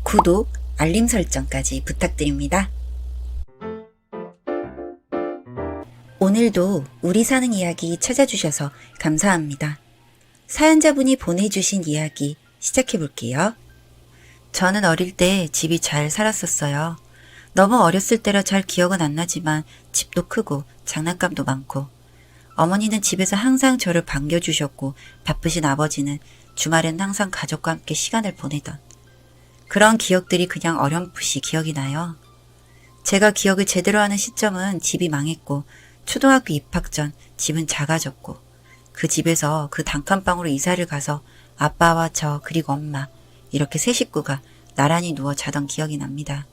구독, 알림 설정까지 부탁드립니다. 오늘도 우리 사는 이야기 찾아주셔서 감사합니다. 사연자분이 보내주신 이야기 시작해볼게요. 저는 어릴 때 집이 잘 살았었어요. 너무 어렸을 때라 잘 기억은 안 나지만 집도 크고 장난감도 많고 어머니는 집에서 항상 저를 반겨주셨고 바쁘신 아버지는 주말엔 항상 가족과 함께 시간을 보내던 그런 기억들이 그냥 어렴풋이 기억이 나요. 제가 기억을 제대로 하는 시점은 집이 망했고 초등학교 입학 전 집은 작아졌고 그 집에서 그 단칸방으로 이사를 가서 아빠와 저 그리고 엄마 이렇게 세 식구가 나란히 누워 자던 기억이 납니다.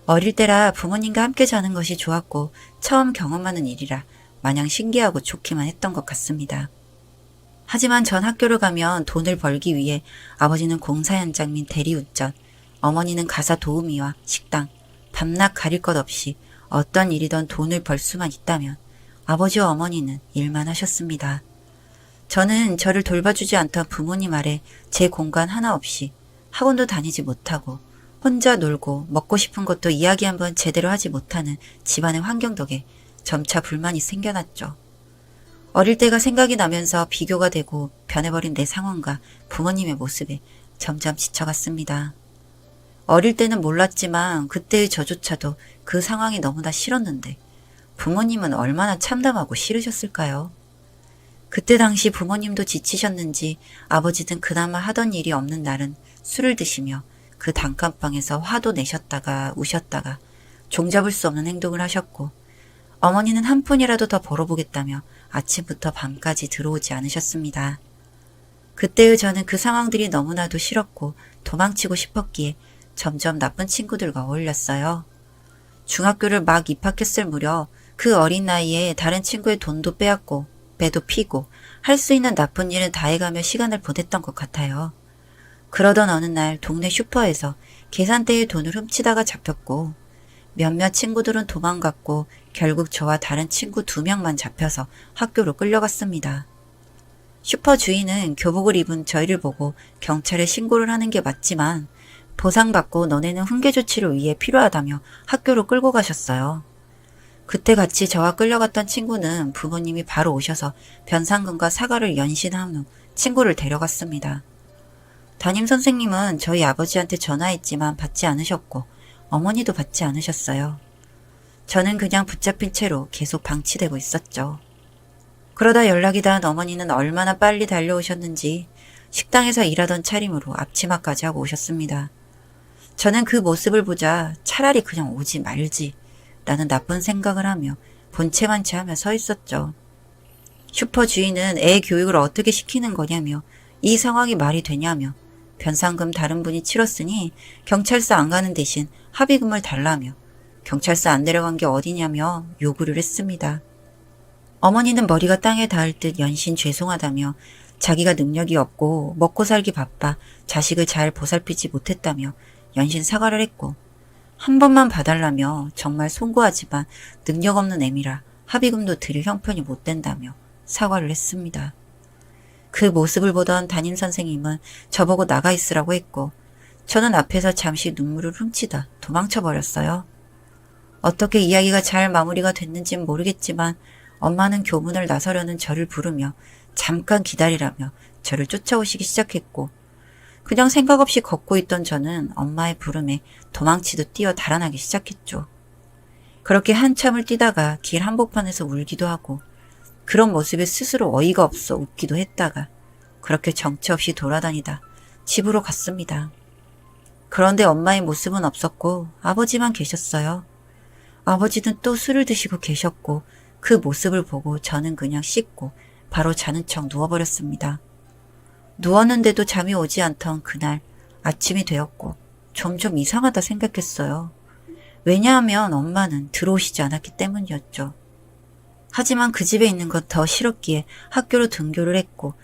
어릴 때라 부모님과 함께 자는 것이 좋았고 처음 경험하는 일이라 마냥 신기하고 좋기만 했던 것 같습니다. 하지만 전 학교를 가면 돈을 벌기 위해 아버지는 공사 현장 및 대리운전, 어머니는 가사 도우미와 식당, 밤낮 가릴 것 없이 어떤 일이든 돈을 벌 수만 있다면 아버지와 어머니는 일만 하셨습니다. 저는 저를 돌봐주지 않던 부모님 아래 제 공간 하나 없이 학원도 다니지 못하고 혼자 놀고 먹고 싶은 것도 이야기 한번 제대로 하지 못하는 집안의 환경 덕에 점차 불만이 생겨났죠. 어릴 때가 생각이 나면서 비교가 되고 변해버린 내 상황과 부모님의 모습에 점점 지쳐갔습니다. 어릴 때는 몰랐지만 그때의 저조차도 그 상황이 너무나 싫었는데 부모님은 얼마나 참담하고 싫으셨을까요? 그때 당시 부모님도 지치셨는지 아버지는 그나마 하던 일이 없는 날은 술을 드시며 그 단칸방에서 화도 내셨다가 우셨다가 종잡을 수 없는 행동을 하셨고 어머니는 한 푼이라도 더 벌어보겠다며 아침부터 밤까지 들어오지 않으셨습니다. 그때의 저는 그 상황들이 너무나도 싫었고 도망치고 싶었기에 점점 나쁜 친구들과 어울렸어요. 중학교를 막 입학했을 무렵 그 어린 나이에 다른 친구의 돈도 빼앗고 배도 피고 할 수 있는 나쁜 일은 다 해가며 시간을 보냈던 것 같아요. 그러던 어느 날 동네 슈퍼에서 계산대에 돈을 훔치다가 잡혔고 몇몇 친구들은 도망갔고 결국 저와 다른 친구 2명만 잡혀서 학교로 끌려갔습니다. 슈퍼 주인은 교복을 입은 저희를 보고 경찰에 신고를 하는 게 맞지만 보상받고 너네는 훈계 조치를 위해 필요하다며 학교로 끌고 가셨어요. 그때 같이 저와 끌려갔던 친구는 부모님이 바로 오셔서 변상금과 사과를 연신한 후 친구를 데려갔습니다. 담임선생님은 저희 아버지한테 전화했지만 받지 않으셨고 어머니도 받지 않으셨어요. 저는 그냥 붙잡힌 채로 계속 방치되고 있었죠. 그러다 연락이 닿은 어머니는 얼마나 빨리 달려오셨는지 식당에서 일하던 차림으로 앞치마까지 하고 오셨습니다. 저는 그 모습을 보자 차라리 그냥 오지 말지 라는 나쁜 생각을 하며 본체만 취하며 서 있었죠. 슈퍼 주인은 애 교육을 어떻게 시키는 거냐며 이 상황이 말이 되냐며 변상금 다른 분이 치렀으니 경찰서 안 가는 대신 합의금을 달라며 경찰서 안 내려간 게 어디냐며 요구를 했습니다. 어머니는 머리가 땅에 닿을 듯 연신 죄송하다며 자기가 능력이 없고 먹고 살기 바빠 자식을 잘 보살피지 못했다며 연신 사과를 했고 한 번만 봐달라며 정말 송구하지만 능력 없는 애미라 합의금도 드릴 형편이 못 된다며 사과를 했습니다. 그 모습을 보던 담임선생님은 저보고 나가 있으라고 했고 저는 앞에서 잠시 눈물을 훔치다 도망쳐버렸어요. 어떻게 이야기가 잘 마무리가 됐는지는 모르겠지만 엄마는 교문을 나서려는 저를 부르며 잠깐 기다리라며 저를 쫓아오시기 시작했고 그냥 생각 없이 걷고 있던 저는 엄마의 부름에 도망치듯 뛰어 달아나기 시작했죠. 그렇게 한참을 뛰다가 길 한복판에서 울기도 하고 그런 모습에 스스로 어이가 없어 웃기도 했다가 그렇게 정처 없이 돌아다니다 집으로 갔습니다. 그런데 엄마의 모습은 없었고 아버지만 계셨어요. 아버지는 또 술을 드시고 계셨고 그 모습을 보고 저는 그냥 씻고 바로 자는 척 누워버렸습니다. 누웠는데도 잠이 오지 않던 그날 아침이 되었고 점점 이상하다 생각했어요. 왜냐하면 엄마는 들어오시지 않았기 때문이었죠. 하지만 그 집에 있는 건 더 싫었기에 학교로 등교를 했고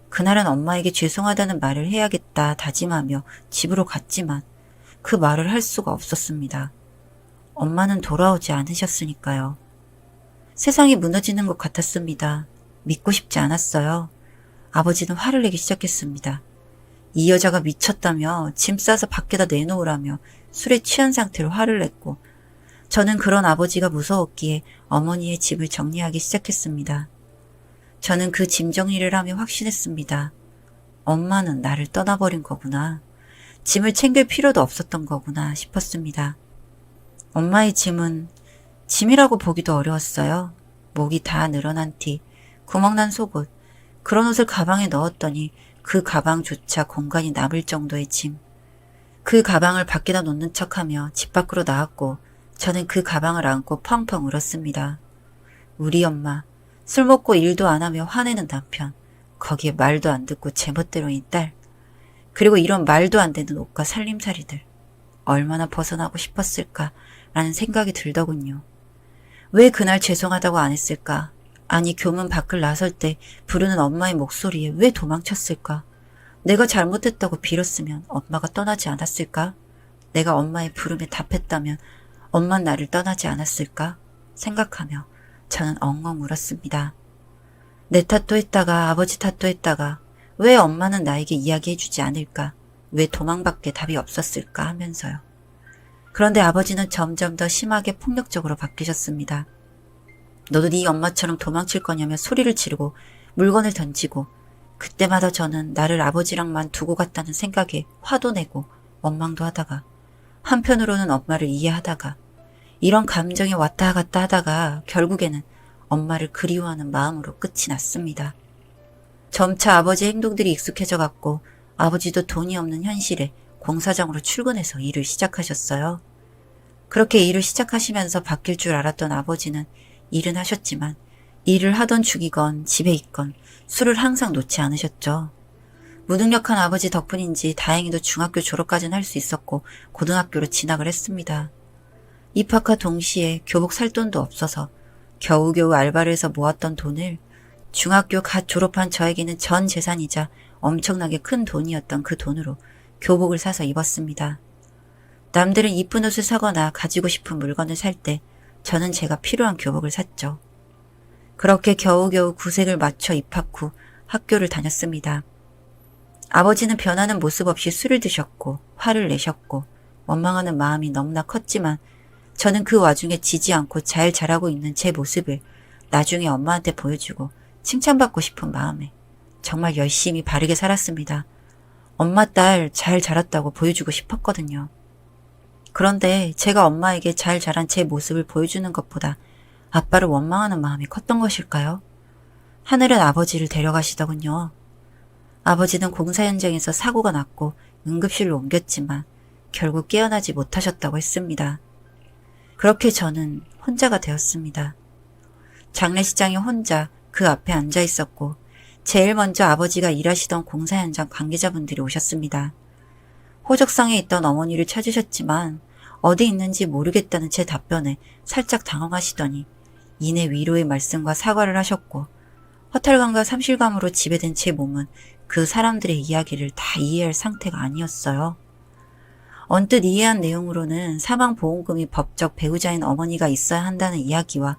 그날은 엄마에게 죄송하다는 말을 해야겠다 다짐하며 집으로 갔지만 그 말을 할 수가 없었습니다. 엄마는 돌아오지 않으셨으니까요. 세상이 무너지는 것 같았습니다. 믿고 싶지 않았어요. 아버지는 화를 내기 시작했습니다. 이 여자가 미쳤다며 짐 싸서 밖에다 내놓으라며 술에 취한 상태로 화를 냈고 저는 그런 아버지가 무서웠기에 어머니의 집을 정리하기 시작했습니다. 저는 그 짐 정리를 하며 확신했습니다. 엄마는 나를 떠나버린 거구나. 짐을 챙길 필요도 없었던 거구나 싶었습니다. 엄마의 짐은 짐이라고 보기도 어려웠어요. 목이 다 늘어난 티, 구멍난 속옷, 그런 옷을 가방에 넣었더니 그 가방조차 공간이 남을 정도의 짐. 그 가방을 밖에다 놓는 척하며 집 밖으로 나왔고 저는 그 가방을 안고 펑펑 울었습니다. 우리 엄마, 술 먹고 일도 안 하며 화내는 남편, 거기에 말도 안 듣고 제멋대로인 딸, 그리고 이런 말도 안 되는 옷과 살림살이들. 얼마나 벗어나고 싶었을까라는 생각이 들더군요. 왜 그날 죄송하다고 안 했을까? 아니 교문 밖을 나설 때 부르는 엄마의 목소리에 왜 도망쳤을까? 내가 잘못했다고 빌었으면 엄마가 떠나지 않았을까? 내가 엄마의 부름에 답했다면 엄마는 나를 떠나지 않았을까? 생각하며 저는 엉엉 울었습니다. 내 탓도 했다가 아버지 탓도 했다가 왜 엄마는 나에게 이야기해주지 않을까? 왜 도망밖에 답이 없었을까 하면서요. 그런데 아버지는 점점 더 심하게 폭력적으로 바뀌셨습니다. 너도 네 엄마처럼 도망칠 거냐며 소리를 지르고 물건을 던지고 그때마다 저는 나를 아버지랑만 두고 갔다는 생각에 화도 내고 원망도 하다가 한편으로는 엄마를 이해하다가 이런 감정이 왔다 갔다 하다가 결국에는 엄마를 그리워하는 마음으로 끝이 났습니다. 점차 아버지의 행동들이 익숙해져 갔고 아버지도 돈이 없는 현실에 공사장으로 출근해서 일을 시작하셨어요. 그렇게 일을 시작하시면서 바뀔 줄 알았던 아버지는 일은 하셨지만 일을 하던 중이건 집에 있건 술을 항상 놓지 않으셨죠. 무능력한 아버지 덕분인지 다행히도 중학교 졸업까지는 할 수 있었고 고등학교로 진학을 했습니다. 입학과 동시에 교복 살 돈도 없어서 겨우겨우 알바를 해서 모았던 돈을 중학교 갓 졸업한 저에게는 전 재산이자 엄청나게 큰 돈이었던 그 돈으로 교복을 사서 입었습니다. 남들은 이쁜 옷을 사거나 가지고 싶은 물건을 살 때 저는 제가 필요한 교복을 샀죠. 그렇게 겨우겨우 구색을 맞춰 입학 후 학교를 다녔습니다. 아버지는 변하는 모습 없이 술을 드셨고 화를 내셨고 원망하는 마음이 너무나 컸지만 저는 그 와중에 지지 않고 잘 자라고 있는 제 모습을 나중에 엄마한테 보여주고 칭찬받고 싶은 마음에 정말 열심히 바르게 살았습니다. 엄마 딸 잘 자랐다고 보여주고 싶었거든요. 그런데 제가 엄마에게 잘 자란 제 모습을 보여주는 것보다 아빠를 원망하는 마음이 컸던 것일까요? 하늘은 아버지를 데려가시더군요. 아버지는 공사 현장에서 사고가 났고 응급실로 옮겼지만 결국 깨어나지 못하셨다고 했습니다. 그렇게 저는 혼자가 되었습니다. 장례식장에 혼자 그 앞에 앉아 있었고 제일 먼저 아버지가 일하시던 공사 현장 관계자분들이 오셨습니다. 호적상에 있던 어머니를 찾으셨지만 어디 있는지 모르겠다는 제 답변에 살짝 당황하시더니 이내 위로의 말씀과 사과를 하셨고 허탈감과 삼실감으로 지배된 제 몸은 그 사람들의 이야기를 다 이해할 상태가 아니었어요. 언뜻 이해한 내용으로는 사망보험금이 법적 배우자인 어머니가 있어야 한다는 이야기와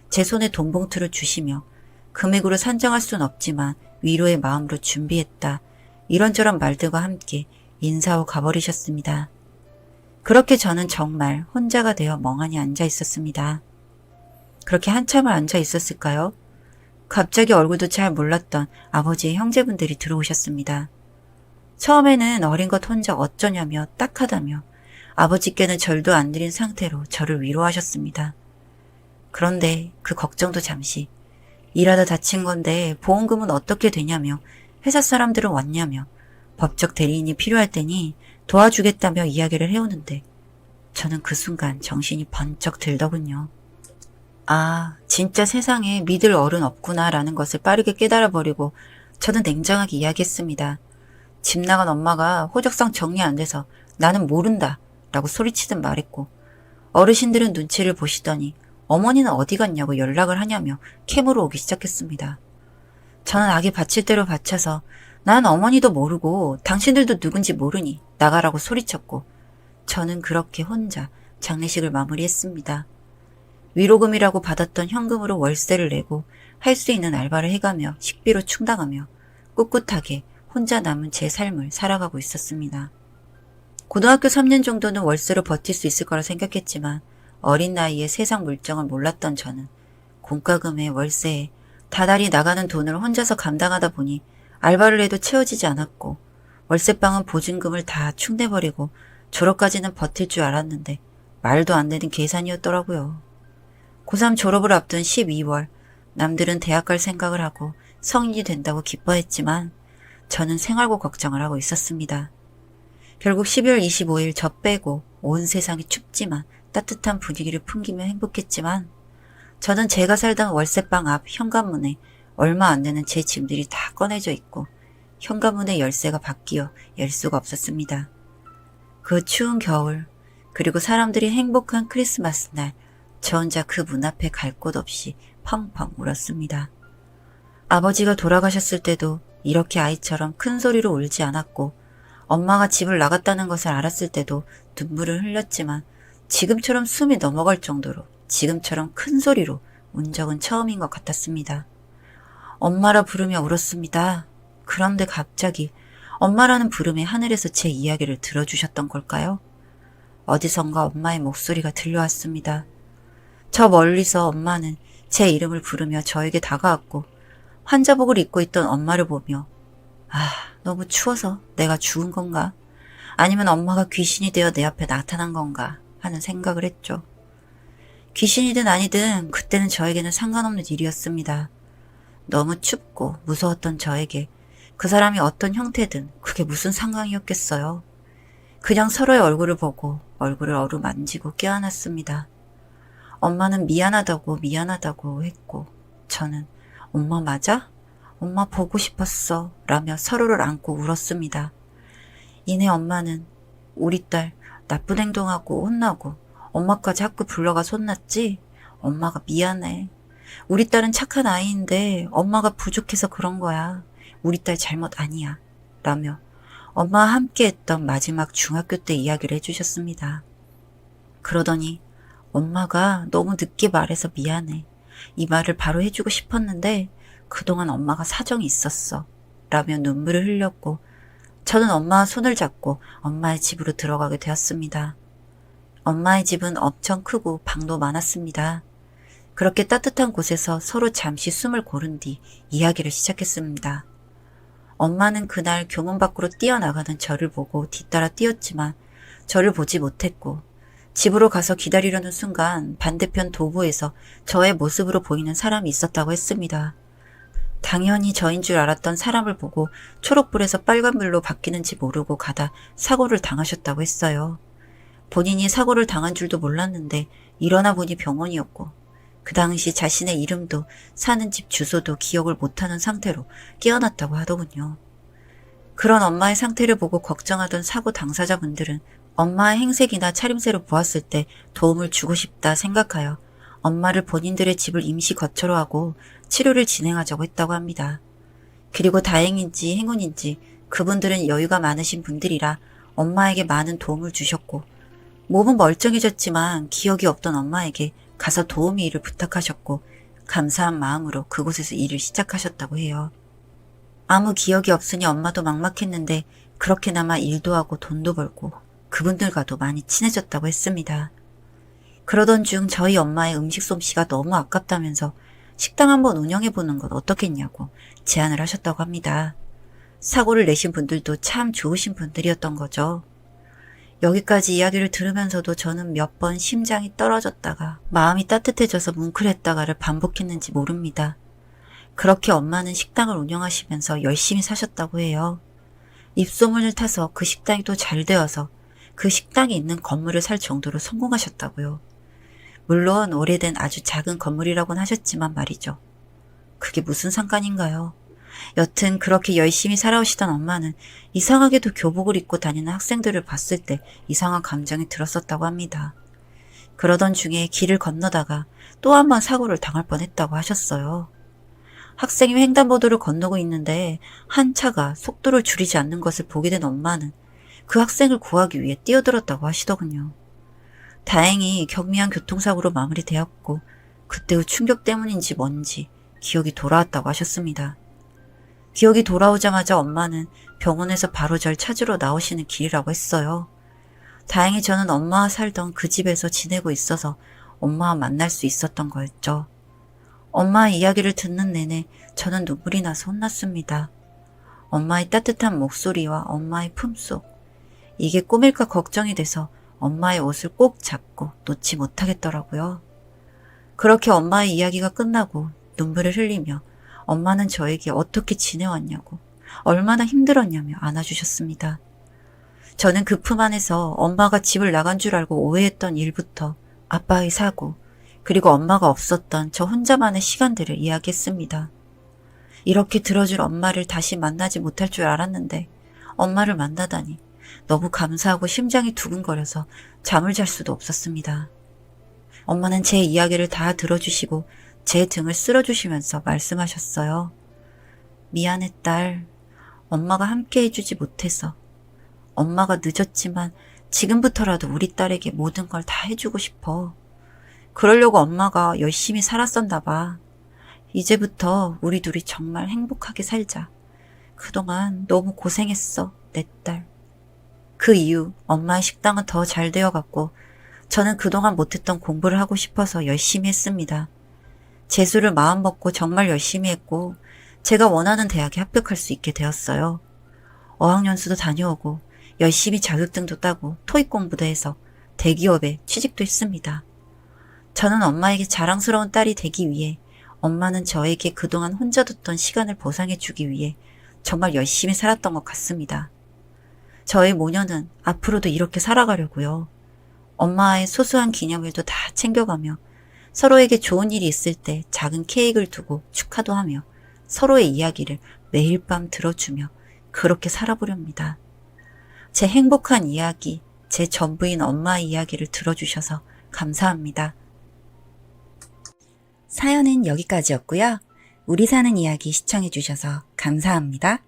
제 손에 돈봉투를 주시며 금액으로 산정할 순 없지만 위로의 마음으로 준비했다. 이런저런 말들과 함께 인사하고 가버리셨습니다. 그렇게 저는 정말 혼자가 되어 멍하니 앉아 있었습니다. 그렇게 한참을 앉아 있었을까요? 갑자기 얼굴도 잘 몰랐던 아버지의 형제분들이 들어오셨습니다. 처음에는 어린 것 혼자 어쩌냐며 딱하다며 아버지께는 절도 안 드린 상태로 저를 위로하셨습니다. 그런데 그 걱정도 잠시 일하다 다친 건데 보험금은 어떻게 되냐며 회사 사람들은 왔냐며 법적 대리인이 필요할 테니 도와주겠다며 이야기를 해오는데 저는 그 순간 정신이 번쩍 들더군요. 아, 진짜 세상에 믿을 어른 없구나라는 것을 빠르게 깨달아버리고 저는 냉정하게 이야기했습니다. 집 나간 엄마가 호적상 정리 안 돼서 나는 모른다 라고 소리치듯 말했고 어르신들은 눈치를 보시더니 어머니는 어디 갔냐고 연락을 하냐며 캠으로 오기 시작했습니다. 저는 악에 바칠 대로 바쳐서 난 어머니도 모르고 당신들도 누군지 모르니 나가라고 소리쳤고 저는 그렇게 혼자 장례식을 마무리했습니다. 위로금이라고 받았던 현금으로 월세를 내고 할 수 있는 알바를 해가며 식비로 충당하며 꿋꿋하게 혼자 남은 제 삶을 살아가고 있었습니다. 고등학교 3년 정도는 월세로 버틸 수 있을 거라 생각했지만 어린 나이에 세상 물정을 몰랐던 저는 공과금에 월세에 다달이 나가는 돈을 혼자서 감당하다 보니 알바를 해도 채워지지 않았고 월세방은 보증금을 다 축내버리고 졸업까지는 버틸 줄 알았는데 말도 안 되는 계산이었더라고요. 고3 졸업을 앞둔 12월 남들은 대학 갈 생각을 하고 성인이 된다고 기뻐했지만 저는 생활고 걱정을 하고 있었습니다. 결국 12월 25일 저 빼고 온 세상이 춥지만 따뜻한 분위기를 풍기며 행복했지만 저는 제가 살던 월세방 앞 현관문에 얼마 안 되는 제 짐들이 다 꺼내져 있고 현관문의 열쇠가 바뀌어 열 수가 없었습니다. 그 추운 겨울 그리고 사람들이 행복한 크리스마스 날 저 혼자 그 문 앞에 갈 곳 없이 펑펑 울었습니다. 아버지가 돌아가셨을 때도 이렇게 아이처럼 큰 소리로 울지 않았고 엄마가 집을 나갔다는 것을 알았을 때도 눈물을 흘렸지만 지금처럼 숨이 넘어갈 정도로 지금처럼 큰 소리로 운 적은 처음인 것 같았습니다. 엄마라 부르며 울었습니다. 그런데 갑자기 엄마라는 부름에 하늘에서 제 이야기를 들어주셨던 걸까요? 어디선가 엄마의 목소리가 들려왔습니다. 저 멀리서 엄마는 제 이름을 부르며 저에게 다가왔고 환자복을 입고 있던 엄마를 보며 너무 추워서 내가 죽은 건가? 아니면 엄마가 귀신이 되어 내 앞에 나타난 건가? 하는 생각을 했죠. 귀신이든 아니든 그때는 저에게는 상관없는 일이었습니다. 너무 춥고 무서웠던 저에게 그 사람이 어떤 형태든 그게 무슨 상관이었겠어요. 그냥 서로의 얼굴을 보고 얼굴을 어루만지고 껴안았습니다. 엄마는 미안하다고 했고 저는 엄마 맞아? 엄마 보고 싶었어 라며 서로를 안고 울었습니다. 이내 엄마는 우리 딸 나쁜 행동하고 혼나고 엄마까지 학교 불러가서 혼났지? 엄마가 미안해. 우리 딸은 착한 아이인데 엄마가 부족해서 그런 거야. 우리 딸 잘못 아니야. 라며 엄마와 함께했던 마지막 중학교 때 이야기를 해주셨습니다. 그러더니 엄마가 너무 늦게 말해서 미안해. 이 말을 바로 해주고 싶었는데 그동안 엄마가 사정이 있었어. 라며 눈물을 흘렸고 저는 엄마와 손을 잡고 엄마의 집으로 들어가게 되었습니다. 엄마의 집은 엄청 크고 방도 많았습니다. 그렇게 따뜻한 곳에서 서로 잠시 숨을 고른 뒤 이야기를 시작했습니다. 엄마는 그날 교문 밖으로 뛰어나가는 저를 보고 뒤따라 뛰었지만 저를 보지 못했고 집으로 가서 기다리려는 순간 반대편 도보에서 저의 모습으로 보이는 사람이 있었다고 했습니다. 당연히 저인 줄 알았던 사람을 보고 초록불에서 빨간불로 바뀌는지 모르고 가다 사고를 당하셨다고 했어요. 본인이 사고를 당한 줄도 몰랐는데 일어나 보니 병원이었고 그 당시 자신의 이름도 사는 집 주소도 기억을 못하는 상태로 깨어났다고 하더군요. 그런 엄마의 상태를 보고 걱정하던 사고 당사자분들은 엄마의 행색이나 차림새를 보았을 때 도움을 주고 싶다 생각하여 엄마를 본인들의 집을 임시 거처로 하고 치료를 진행하자고 했다고 합니다. 그리고 다행인지 행운인지 그분들은 여유가 많으신 분들이라 엄마에게 많은 도움을 주셨고 몸은 멀쩡해졌지만 기억이 없던 엄마에게 가서 도우미 일을 부탁하셨고 감사한 마음으로 그곳에서 일을 시작하셨다고 해요. 아무 기억이 없으니 엄마도 막막했는데 그렇게나마 일도 하고 돈도 벌고 그분들과도 많이 친해졌다고 했습니다. 그러던 중 저희 엄마의 음식 솜씨가 너무 아깝다면서 식당 한번 운영해보는 건 어떻겠냐고 제안을 하셨다고 합니다. 사고를 내신 분들도 참 좋으신 분들이었던 거죠. 여기까지 이야기를 들으면서도 저는 몇 번 심장이 떨어졌다가 마음이 따뜻해져서 뭉클했다가를 반복했는지 모릅니다. 그렇게 엄마는 식당을 운영하시면서 열심히 사셨다고 해요. 입소문을 타서 그 식당이 또 잘 되어서 그 식당이 있는 건물을 살 정도로 성공하셨다고요. 물론 오래된 아주 작은 건물이라고는 하셨지만 말이죠. 그게 무슨 상관인가요? 여튼 그렇게 열심히 살아오시던 엄마는 이상하게도 교복을 입고 다니는 학생들을 봤을 때 이상한 감정이 들었었다고 합니다. 그러던 중에 길을 건너다가 또 한 번 사고를 당할 뻔했다고 하셨어요. 학생이 횡단보도를 건너고 있는데 한 차가 속도를 줄이지 않는 것을 보게 된 엄마는 그 학생을 구하기 위해 뛰어들었다고 하시더군요. 다행히 경미한 교통사고로 마무리되었고 그때 후 충격 때문인지 뭔지 기억이 돌아왔다고 하셨습니다. 기억이 돌아오자마자 엄마는 병원에서 바로 절 찾으러 나오시는 길이라고 했어요. 다행히 저는 엄마와 살던 그 집에서 지내고 있어서 엄마와 만날 수 있었던 거였죠. 엄마의 이야기를 듣는 내내 저는 눈물이 나서 혼났습니다. 엄마의 따뜻한 목소리와 엄마의 품속. 이게 꿈일까 걱정이 돼서 엄마의 옷을 꼭 잡고 놓지 못하겠더라고요. 그렇게 엄마의 이야기가 끝나고 눈물을 흘리며 엄마는 저에게 어떻게 지내왔냐고, 얼마나 힘들었냐며 안아주셨습니다. 저는 그 품 안에서 엄마가 집을 나간 줄 알고 오해했던 일부터 아빠의 사고, 그리고 엄마가 없었던 저 혼자만의 시간들을 이야기했습니다. 이렇게 들어줄 엄마를 다시 만나지 못할 줄 알았는데 엄마를 만나다니 너무 감사하고 심장이 두근거려서 잠을 잘 수도 없었습니다. 엄마는 제 이야기를 다 들어주시고 제 등을 쓸어주시면서 말씀하셨어요. 미안해 딸. 엄마가 함께 해주지 못해서. 엄마가 늦었지만 지금부터라도 우리 딸에게 모든 걸 다 해주고 싶어. 그러려고 엄마가 열심히 살았었나 봐. 이제부터 우리 둘이 정말 행복하게 살자. 그동안 너무 고생했어, 내 딸. 그 이후 엄마의 식당은 더 잘 되어갔고 저는 그동안 못했던 공부를 하고 싶어서 열심히 했습니다. 재수를 마음먹고 정말 열심히 했고 제가 원하는 대학에 합격할 수 있게 되었어요. 어학연수도 다녀오고 열심히 자격증도 따고 토익 공부도 해서 대기업에 취직도 했습니다. 저는 엄마에게 자랑스러운 딸이 되기 위해, 엄마는 저에게 그동안 혼자 뒀던 시간을 보상해주기 위해 정말 열심히 살았던 것 같습니다. 저의 모녀는 앞으로도 이렇게 살아가려고요. 엄마의 소소한 기념일도 다 챙겨가며 서로에게 좋은 일이 있을 때 작은 케이크를 두고 축하도 하며 서로의 이야기를 매일 밤 들어주며 그렇게 살아보렵니다. 제 행복한 이야기, 제 전부인 엄마의 이야기를 들어주셔서 감사합니다. 사연은 여기까지였고요. 우리 사는 이야기 시청해주셔서 감사합니다.